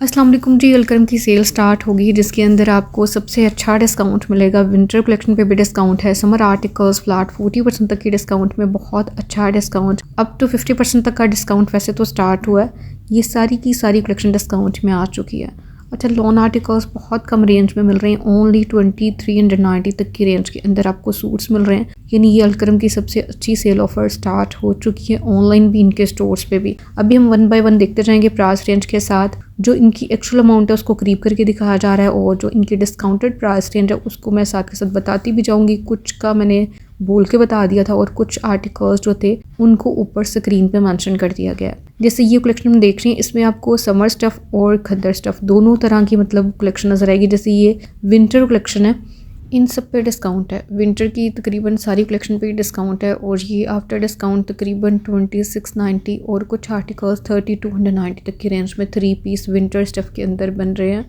अस्सलाम वालेकुम जी। अलकरम की सेल स्टार्ट होगी जिसके अंदर आपको सबसे अच्छा डिस्काउंट मिलेगा। विंटर कलेक्शन पे भी डिस्काउंट है। समर आर्टिकल्स फ्लैट 40% तक की डिस्काउंट में बहुत अच्छा डिस्काउंट, अप टू 50% तक का डिस्काउंट वैसे तो स्टार्ट हुआ है। ये सारी की सारी कलेक्शन डिस्काउंट में आ चुकी है। अच्छा, लॉन आर्टिकल्स बहुत कम रेंज में मिल रहे हैं। ओनली 2390 तक की रेंज के अंदर आपको सूट्स मिल रहे हैं। यानी ये अलकरम की सबसे अच्छी सेल ऑफर स्टार्ट हो चुकी है, ऑनलाइन भी, इनके स्टोर्स पे भी। अभी हम वन बाय वन देखते जाएंगे प्राइस रेंज के साथ। जो इनकी एक्चुअल अमाउंट है उसको करीब करके दिखाया जा रहा है और जो इनकी डिस्काउंटेड प्राइस रेंज है उसको मैं साथ के साथ बताती भी जाऊंगी। कुछ का मैंने बोल के बता दिया था और कुछ आर्टिकल्स जो थे उनको ऊपर स्क्रीन पे मेंशन कर दिया गया है। जैसे ये कलेक्शन हम देख रहे हैं, इसमें आपको समर स्टफ़ और खद्दर स्टफ़ दोनों तरह की मतलब कलेक्शन नज़र आएगी। जैसे ये विंटर कलेक्शन है, इन सब पे डिस्काउंट है। विंटर की तकरीबन सारी कलेक्शन पे डिस्काउंट है और ये आफ्टर डिस्काउंट तकरीबन 2690 और कुछ आर्टिकल्स 3290 तक की रेंज में 3 पीस विंटर स्टफ़ के अंदर बन रहे हैं।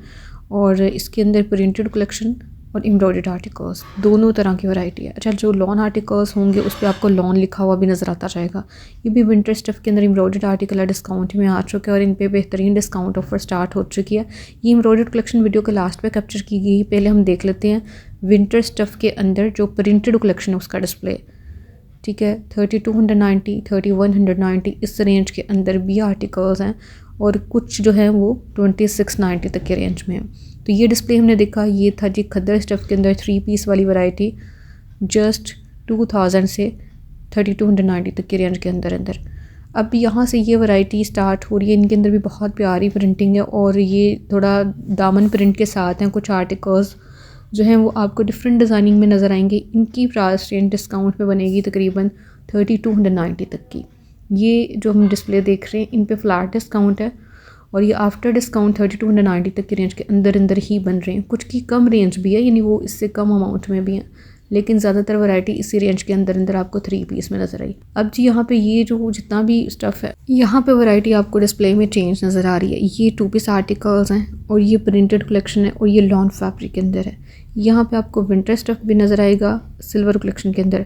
और इसके अंदर प्रिंटेड कलेक्शन और एम्ब्रॉयडर्ड आर्टिकल्स दोनों तरह की वैरायटी है। अच्छा, जो लॉन आर्टिकल्स होंगे उस पर आपको लॉन लिखा हुआ भी नज़र आता जाएगा। ये भी विंटर स्टफ़ के अंदर एम्ब्रॉयडर्ड आर्टिकल है, डिस्काउंट में आ चुके हैं और इन पे बेहतरीन डिस्काउंट ऑफर स्टार्ट हो चुकी है। ये एम्ब्रॉयडर्ड कलेक्शन वीडियो के लास्ट पे कैप्चर की गई। पहले हम देख लेते हैं विंटर स्टफ़ के अंदर जो प्रिंटेड कलेक्शन है उसका डिस्प्ले। ठीक है, 3290, 3190 इस रेंज के अंदर भी आर्टिकल्स हैं और कुछ जो है वो 2690 तक के रेंज में है। तो ये डिस्प्ले हमने देखा, ये था जी खद्दर स्टफ़ के अंदर 3 पीस वाली वैरायटी, जस्ट 2000 से 3290 तक की रेंज के अंदर। अब यहाँ से ये वैरायटी स्टार्ट हो रही है। इनके अंदर भी बहुत प्यारी प्रिंटिंग है और ये थोड़ा दामन प्रिंट के साथ हैं। कुछ आर्टिकल्स जो हैं वो आपको डिफरेंट डिज़ाइनिंग में नज़र आएंगे। इनकी प्राइस रेंज डिस्काउंट पे बनेगी तकरीबन 3290 तक की। ये जो हम डिस्प्ले देख रहे हैं इन पे फ्लैट डिस्काउंट है और ये आफ्टर डिस्काउंट 3290 तक की रेंज के अंदर ही बन रहे हैं। कुछ की कम रेंज भी है, यानी वो इससे कम अमाउंट में भी हैं, लेकिन ज़्यादातर वैरायटी इसी रेंज के अंदर आपको 3 पीस में नज़र आई। अब जी यहाँ पे ये जो जितना भी स्टफ़ है यहाँ पे वैरायटी आपको डिस्प्ले में चेंज नज़र आ रही है। ये 2 पीस आर्टिकल्स हैं और ये प्रिंटेड कलेक्शन है और ये लॉन फैब्रिक के अंदर है। यहाँ पे आपको विंटर स्टफ़ भी नज़र आएगा सिल्वर कलेक्शन के अंदर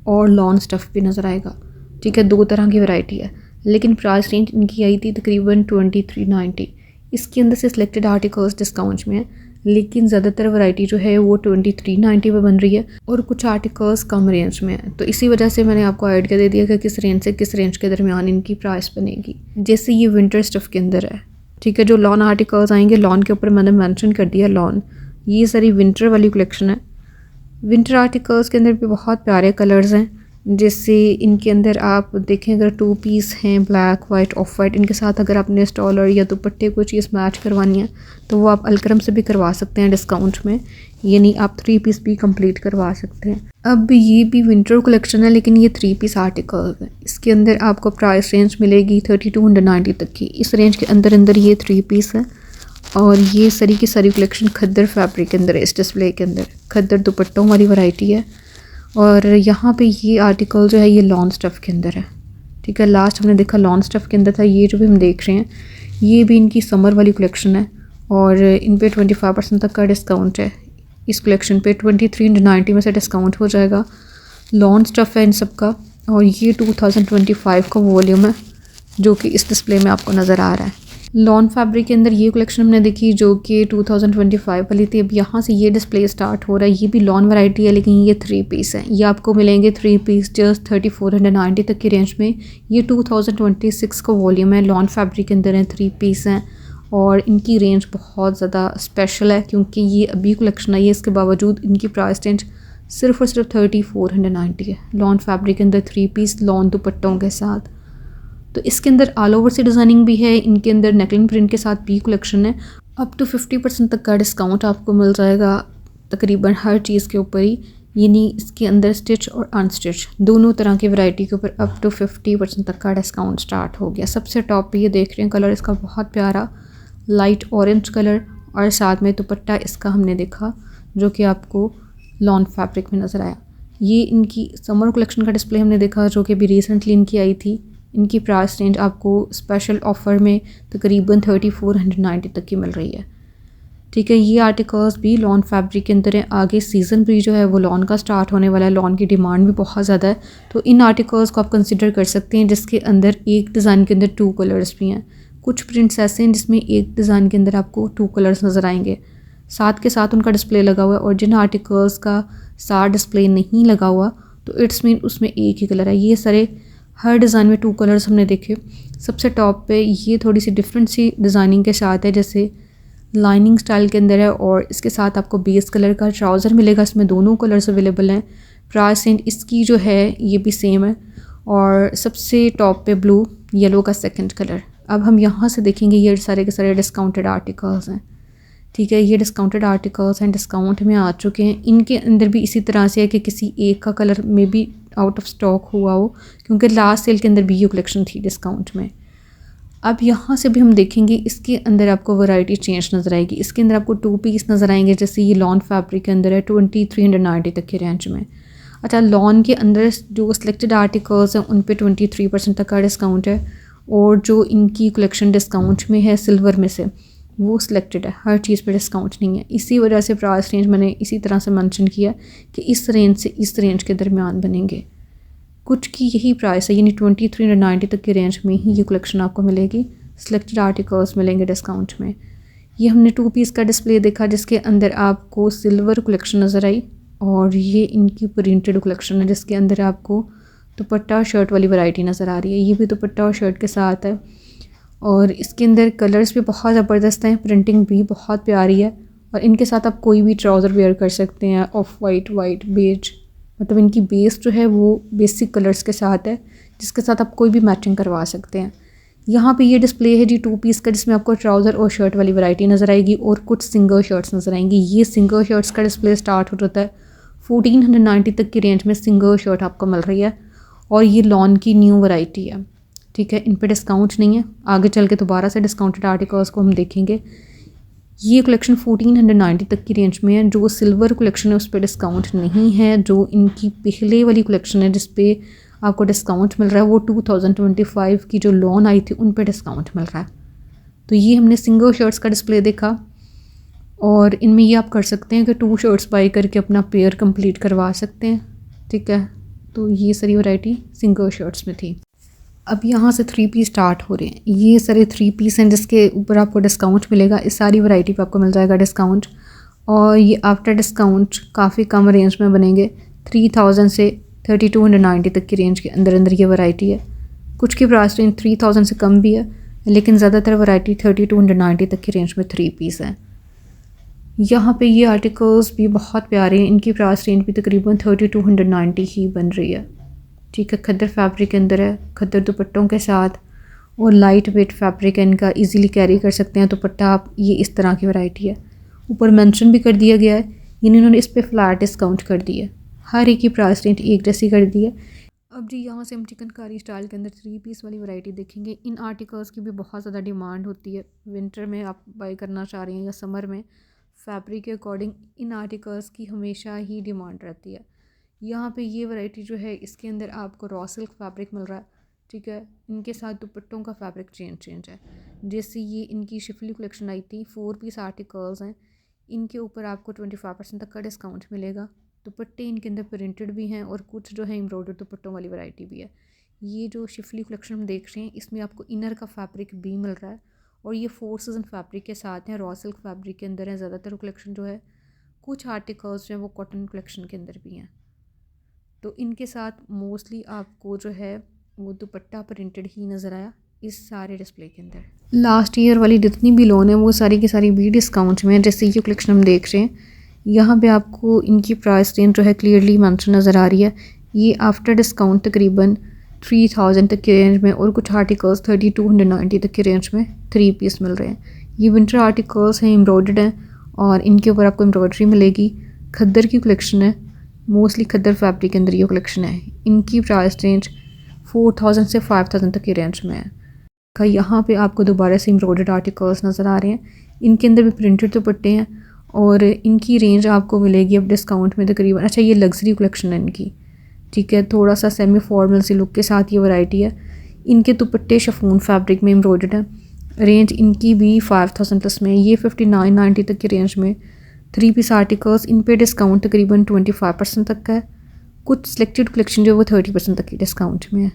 और लॉन स्टफ़ भी नज़र आएगा। ठीक है, 2 तरह की वैरायटी है, लेकिन प्राइस रेंज इनकी आई थी तकरीबन 2390। इसके अंदर से सिलेक्टेड आर्टिकल्स डिस्काउंट में है, लेकिन ज़्यादातर वैरायटी जो है वो 2390 पे बन रही है और कुछ आर्टिकल्स कम रेंज में है। तो इसी वजह से मैंने आपको आइडिया दे दिया कि किस रेंज से किस रेंज के दरमियान इनकी प्राइस बनेगी। जैसे ये विंटर स्टफ़ के अंदर है, ठीक है, जो लॉन आर्टिकल्स आएंगे लॉन के ऊपर मैंने मेंशन कर दिया लॉन। ये सारी विंटर वाली कलेक्शन है। विंटर आर्टिकल्स के अंदर भी बहुत प्यारे कलर्स हैं। जैसे इनके अंदर आप देखें, अगर 2 पीस हैं ब्लैक वाइट ऑफ वाइट, इनके साथ अगर आपने स्टॉलर या दुपट्टे कोई चीज़ मैच करवानी है तो वो आप अलकरम से भी करवा सकते हैं डिस्काउंट में, यानी आप 3 पीस भी कंप्लीट करवा सकते हैं। अब ये भी विंटर कलेक्शन है लेकिन ये 3 पीस आर्टिकल है। इसके अंदर आपको प्राइस रेंज मिलेगी 3290 तक की। इस रेंज के अंदर ये 3 पीस है और ये सारी की सारी कलेक्शन खद्दर फैब्रिक के अंदर है। इस डिस्प्ले के अंदर खद्दर दुपट्टों वाली वैरायटी है और यहाँ पे ये आर्टिकल जो है ये लॉन स्टफ़ के अंदर है। ठीक है, लास्ट हमने देखा लॉन स्टफ़ के अंदर था। ये जो भी हम देख रहे हैं ये भी इनकी समर वाली कलेक्शन है और इन पे 25% तक का डिस्काउंट है। इस कलेक्शन पे 2390 में से डिस्काउंट हो जाएगा। लॉन स्टफ़ है इन सब का और ये 2025 का वॉल्यूम है जो कि इस डिस्प्ले में आपको नज़र आ रहा है। लॉन फैब्रिक के अंदर ये कलेक्शन हमने देखी जो कि 2025 वाली थी। अब यहाँ से ये डिस्प्ले स्टार्ट हो रहा है। ये भी लॉन वैरायटी है लेकिन ये 3 पीस है। ये आपको मिलेंगे 3 पीस जस्ट 3490 तक की रेंज में। ये 2026 का वॉल्यूम है। लॉन फैब्रिक के अंदर है, 3 पीस हैं और इनकी रेंज बहुत ज़्यादा स्पेशल है क्योंकि ये अभी कलेक्शन आई है। इसके बावजूद इनकी प्राइस रेंज सिर्फ और सिर्फ 3490 है। लॉन फैब्रिक के अंदर 3 पीस लॉन दुपट्टों के साथ। तो इसके अंदर ऑल ओवर से डिज़ाइनिंग भी है। इनके अंदर नेकलाइन प्रिंट के साथ भी कलेक्शन है। अप टू 50% तक का डिस्काउंट आपको मिल जाएगा तकरीबन हर चीज़ के ऊपर ही, यानी इसके अंदर स्टिच और अनस्टिच दोनों तरह की वैरायटी के ऊपर अप टू 50% तक का डिस्काउंट स्टार्ट हो गया। सबसे टॉप पे ये देख रहे हैं कलर इसका बहुत प्यारा लाइट ऑरेंज कलर और साथ में दुपट्टा इसका हमने देखा जो कि आपको लॉन फैब्रिक में नज़र आया। ये इनकी समर कलेक्शन का डिस्प्ले हमने देखा जो कि अभी रिसेंटली इनकी आई थी। इनकी प्राइस रेंज आपको स्पेशल ऑफ़र में तकरीबन 3490 तक की मिल रही है। ठीक है, ये आर्टिकल्स भी लॉन फैब्रिक के अंदर है। आगे सीज़न भी जो है वो लॉन का स्टार्ट होने वाला है। लॉन की डिमांड भी बहुत ज़्यादा है, तो इन आर्टिकल्स को आप कंसिडर कर सकते हैं जिसके अंदर एक डिज़ाइन के अंदर 2 कलर्स भी हैं। कुछ प्रिंट्स ऐसे हैं जिसमें एक डिज़ाइन के अंदर आपको 2 कलर्स नज़र आएंगे, साथ के साथ उनका डिस्प्ले लगा हुआ है। और जिन आर्टिकल्स का साथ डिस्प्ले नहीं लगा हुआ तो इट्स मीन उसमें एक ही कलर है। ये सारे हर डिज़ाइन में 2 कलर्स हमने देखे। सबसे टॉप पे ये थोड़ी सी डिफरेंट सी डिज़ाइनिंग के साथ है, जैसे लाइनिंग स्टाइल के अंदर है, और इसके साथ आपको बेस कलर का ट्राउज़र मिलेगा। इसमें दोनों कलर्स अवेलेबल हैं। प्राइस रेंज इसकी जो है ये भी सेम है, और सबसे टॉप पे ब्लू येलो का सेकंड कलर। अब हम यहाँ से देखेंगे ये सारे के सारे डिस्काउंटेड आर्टिकल्स हैं, ठीक है। ये डिस्काउंटेड आर्टिकल्स हैं, डिस्काउंट में आ चुके हैं। इनके अंदर भी इसी तरह से है कि किसी एक का कलर में भी आउट ऑफ स्टॉक हुआ हो, क्योंकि लास्ट सेल के अंदर भी ये कलेक्शन थी डिस्काउंट में। अब यहाँ से भी हम देखेंगे इसके अंदर आपको वैरायटी चेंज नज़र आएगी। इसके अंदर आपको 2 पीस नज़र आएंगे, जैसे ये लॉन फैब्रिक के अंदर है 2390 तक के रेंज में। अच्छा, लॉन के अंदर जो सिलेक्टेड आर्टिकल्स हैं उन पे 23% तक का डिस्काउंट है, और जो इनकी कलेक्शन डिस्काउंट में है सिल्वर में से वो सिलेक्टेड है, हर चीज़ पे डिस्काउंट नहीं है। इसी वजह से प्राइस रेंज मैंने इसी तरह से मेंशन किया कि इस रेंज से इस रेंज के दरमियान बनेंगे। कुछ की यही प्राइस है, यानी 2390 तक के रेंज में ही ये कलेक्शन आपको मिलेगी। सिलेक्टेड आर्टिकल्स मिलेंगे डिस्काउंट में। ये हमने 2 पीस का डिस्प्ले देखा जिसके अंदर आपको सिल्वर कलेक्शन नज़र आई, और ये इनकी प्रिंटेड कलेक्शन है जिसके अंदर आपको दुपट्टा शर्ट वाली वैरायटी नज़र आ रही है। ये भी दुपट्टा और शर्ट के साथ है, और इसके अंदर कलर्स भी बहुत ज़बरदस्त हैं, प्रिंटिंग भी बहुत प्यारी है, और इनके साथ आप कोई भी ट्राउज़र वेयर कर सकते हैं, ऑफ वाइट, वाइट, बेज, मतलब इनकी बेस जो है वो बेसिक कलर्स के साथ है, जिसके साथ आप कोई भी मैचिंग करवा सकते हैं। यहाँ पे ये डिस्प्ले है जी 2 पीस का, जिसमें आपको ट्राउज़र और शर्ट वाली वैरायटी नज़र आएगी, और कुछ सिंगल शर्ट्स नज़र आएंगी। ये सिंगल शर्ट्स का डिस्प्ले स्टार्ट हो जाता है 1490 तक की रेंज में सिंगल शर्ट आपको मिल रही है, और ये लॉन की न्यू वैरायटी है, ठीक है। इन पे डिस्काउंट नहीं है। आगे चल के दोबारा से डिस्काउंटेड आर्टिकल्स को हम देखेंगे। ये कलेक्शन 1490 तक की रेंज में है। जो सिल्वर कलेक्शन है उस पर डिस्काउंट नहीं है। जो इनकी पहले वाली कलेक्शन है जिस पे आपको डिस्काउंट मिल रहा है वो 2025 की जो लॉन आई थी उन पे डिस्काउंट मिल रहा है। तो ये हमने सिंगल शर्ट्स का डिस्प्ले देखा, और इनमें ये आप कर सकते हैं कि 2 शर्ट्स बाई करके अपना पेयर कंप्लीट करवा सकते हैं, ठीक है। तो ये सारी वैरायटी सिंगल शर्ट्स में थी। अब यहाँ से 3 पीस स्टार्ट हो रहे हैं। ये सारे 3 पीस हैं जिसके ऊपर आपको डिस्काउंट मिलेगा। इस सारी वैरायटी पे आपको मिल जाएगा डिस्काउंट, और ये आफ्टर डिस्काउंट काफ़ी कम रेंज में बनेंगे। 3000 से 3290 तक की रेंज के अंदर अंदर ये वैरायटी है। कुछ की प्राइस रेंज 3000 से कम भी है, लेकिन ज़्यादातर वैरायटी 3290 तक की रेंज में 3 पीस है। यहाँ पे ये आर्टिकल्स भी बहुत प्यारे हैं। इनकी प्राइस रेंज भी तकरीबन 3290 ही बन रही है, ठीक है। खद्दर फैब्रिक के अंदर है, खद्दर दुपट्टों के साथ, और लाइट वेट फैब्रिक है इनका, इजीली कैरी कर सकते हैं दुपट्टा आप। ये इस तरह की वैरायटी है। ऊपर मेंशन भी कर दिया गया है, यानी इन्होंने इस पर फ्लैट डिस्काउंट कर दिया है। हर एक की प्राइस रेंज एक जैसी कर दी है। अब जी यहाँ से हम चिकनकारी स्टाइल के अंदर 3 पीस वाली वैरायटी देखेंगे। इन आर्टिकल्स की भी बहुत ज़्यादा डिमांड होती है। विंटर में आप बाई करना चाह रहे हैं या समर में, फैब्रिक के अकॉर्डिंग इन आर्टिकल्स की हमेशा ही डिमांड रहती है। यहाँ पे ये वैरायटी जो है इसके अंदर आपको रॉ सिल्क फैब्रिक मिल रहा है, ठीक है। इनके साथ दुपट्टों का फैब्रिक चेंज है। जैसे ये इनकी शिफली कलेक्शन आई थी, 4 पीस आर्टिकल्स हैं। इनके ऊपर आपको 25% तक का डिस्काउंट मिलेगा। दुपट्टे इनके अंदर प्रिंटेड भी हैं, और कुछ जो है एम्ब्रॉयडर्ड दुपट्टों वाली वैरायटी भी है। ये जो शिफली कलेक्शन हम देख रहे हैं इसमें आपको इनर का फैब्रिक भी मिल रहा है, और ये 4 सीजन फैब्रिक के साथ हैं। रॉ सिल्क फैब्रिक के अंदर है ज़्यादातर कलेक्शन जो है। कुछ आर्टिकल्स जो हैं वो कॉटन कलेक्शन के अंदर भी हैं। तो इनके साथ मोस्टली आपको जो है वो दुपट्टा प्रिंटेड ही नज़र आया इस सारे डिस्प्ले के अंदर। लास्ट ईयर वाली जितनी भी लोन है वो सारी की सारी भी डिस्काउंट में है। जैसे ये कलेक्शन हम देख रहे हैं, यहाँ पे आपको इनकी प्राइस रेंज जो है क्लियरली मेंशन नज़र आ रही है। ये आफ्टर डिस्काउंट तकरीबन 3000 तक के रेंज में, और कुछ आर्टिकल्स 3290 तक के रेंज में 3 पीस मिल रहे हैं। ये विंटर आर्टिकल्स हैं, एम्ब्रॉयडर्ड हैं, और इनके ऊपर आपको एम्ब्रॉयडरी मिलेगी। खद्दर की कलेक्शन है, मोस्टली खद्दर फैब्रिक के अंदर ये कलेक्शन है। इनकी प्राइस रेंज 4000 से 5000 तक की रेंज में है। यहाँ पे आपको दोबारा से एम्ब्रॉयडर्ड आर्टिकल्स नज़र आ रहे हैं। इनके अंदर भी प्रिंटेड दुपट्टे हैं, और इनकी रेंज आपको मिलेगी अब डिस्काउंट में तकरीबन। अच्छा, ये लग्जरी कलेक्शन है इनकी, ठीक है। थोड़ा सा सेमी फॉर्मल सी लुक के साथ ये वैरायटी है। इनके दुपट्टे शिफॉन फैब्रिक में एम्ब्रॉयडर्ड हैं। रेंज इनकी भी 5000 प्लस में। ये 5990 तक की रेंज में 3 पीस आर्टिकल्स। इन पे डिस्काउंट तकरीबन 25% तक का है। कुछ सिलेक्टेड कलेक्शन जो है वो 30% तक की डिस्काउंट में है।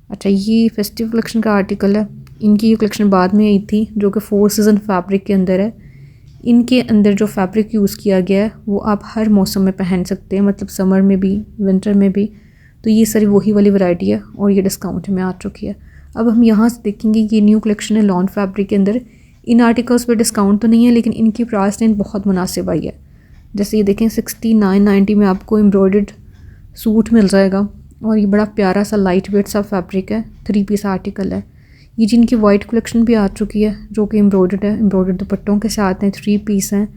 अच्छा, ये फेस्टिव कलेक्शन का आर्टिकल है। इनकी ये कलेक्शन बाद में आई थी जो कि 4 सीज़न फैब्रिक के अंदर है। इनके अंदर जो फैब्रिक यूज़ किया गया है वो आप हर मौसम में पहन सकते हैं, मतलब समर में भी, विंटर में भी। तो ये सारी वही वाली वैरायटी है और ये डिस्काउंट में आ चुकी है। अब हम यहाँ से देखेंगे ये न्यू कलेक्शन है लॉन फैब्रिक के अंदर। इन आर्टिकल्स पे डिस्काउंट तो नहीं है लेकिन इनकी प्राइस रेंज बहुत मुनासिब आई है। जैसे ये देखें 6990 में आपको एम्ब्रॉयडर्ड सूट मिल जाएगा और ये बड़ा प्यारा सा लाइट वेट सा फैब्रिक है, 3 पीस आर्टिकल है। ये जिनकी वाइट कलेक्शन भी आ चुकी है जो कि एम्ब्रॉयडर्ड है, एम्ब्रॉयडर्ड दुपट्टों के साथ हैं, 3 पीस हैं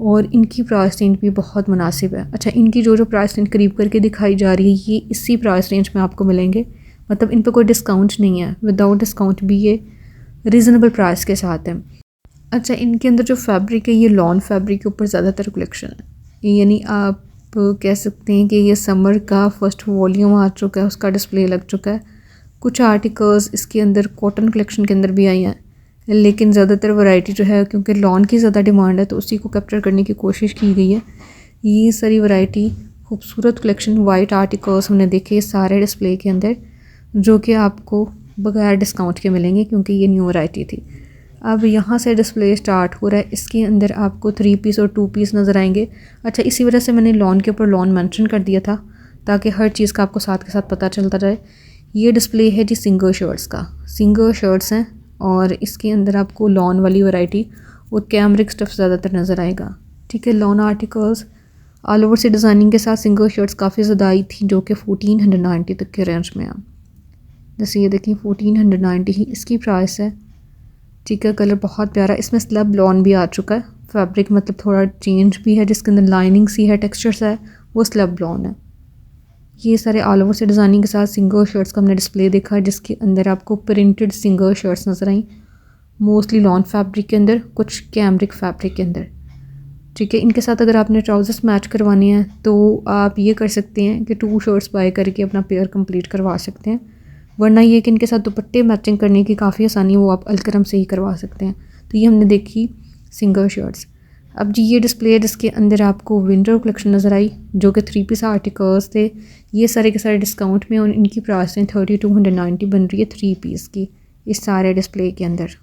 और इनकी प्राइस रेंज भी बहुत मुनासिब है। अच्छा, इनकी जो प्राइस रेंज करीब करके दिखाई जा रही है ये इसी प्राइस रेंज में आपको मिलेंगे, मतलब इन पर कोई डिस्काउंट नहीं है, विदाउट डिस्काउंट भी ये रीज़नेबल प्राइस के साथ है। अच्छा, इनके अंदर जो फैब्रिक है ये लॉन फैब्रिक के ऊपर ज़्यादातर कलेक्शन है, यानी आप कह सकते हैं कि ये समर का फर्स्ट वॉल्यूम आ चुका है, उसका डिस्प्ले लग चुका है। कुछ आर्टिकल्स इसके अंदर कॉटन कलेक्शन के अंदर भी आई हैं, लेकिन ज़्यादातर वैरायटी जो है क्योंकि लॉन की ज़्यादा डिमांड है तो उसी को कैप्चर करने की कोशिश की गई है। ये सारी वैरायटी खूबसूरत कलेक्शन वाइट आर्टिकल्स हमने देखे सारे डिस्प्ले के अंदर, जो कि आपको बगैर डिस्काउंट के मिलेंगे क्योंकि ये न्यू वैरायटी थी। अब यहाँ से डिस्प्ले स्टार्ट हो रहा है, इसके अंदर आपको 3 पीस और 2 पीस नज़र आएंगे। अच्छा, इसी वजह से मैंने लॉन के ऊपर लॉन मेंशन कर दिया था ताकि हर चीज़ का आपको साथ के साथ पता चलता जाए। ये डिस्प्ले है जी सिंगल शर्ट्स का, सिंगल शर्ट्स हैं और इसके अंदर आपको लॉन वाली वैरायटी और कैमरिक स्टफ ज़्यादातर नज़र आएगा। ठीक है, लॉन आर्टिकल्स ऑल ओवर से डिज़ाइनिंग के साथ सिंगल शर्ट्स काफ़ी ज़्यादा आई थी जो कि 1490 तक के रेंज में है। जैसे ये देखें 1490 ही इसकी प्राइस है। ठीक है, कलर बहुत प्यारा, इसमें स्लब लॉन भी आ चुका है, फैब्रिक मतलब थोड़ा चेंज भी है, जिसके अंदर लाइनिंग सी है, टेक्सचर्स है, वो स्लब लॉन है। ये सारे ऑल ओवर से डिज़ाइनिंग के साथ सिंगल शर्ट्स का हमने डिस्प्ले देखा जिसके अंदर आपको प्रिंटेड सिंगल शर्ट्स नज़र आई, मोस्टली लॉन फैब्रिक के अंदर, कुछ कैमरिक फैब्रिक के अंदर। ठीक है, इनके साथ अगर आपने ट्राउजर्स मैच करवाने हैं तो आप ये कर सकते हैं कि 2 शर्ट्स बाय करके अपना पेयर कंप्लीट करवा सकते हैं, वरना ये कि इनके साथ दुपट्टे मैचिंग करने की काफ़ी आसानी है, वो आप अलकरम से ही करवा सकते हैं। तो ये हमने देखी सिंगल शर्ट्स। अब जी ये डिस्प्ले जिसके अंदर आपको विंटर कलेक्शन नज़र आई जो कि 3 पीस आर्टिकल्स थे, ये सारे के सारे डिस्काउंट में और इनकी प्राइस 3290 बन रही है 3 पीस की इस सारे डिस्प्ले के अंदर।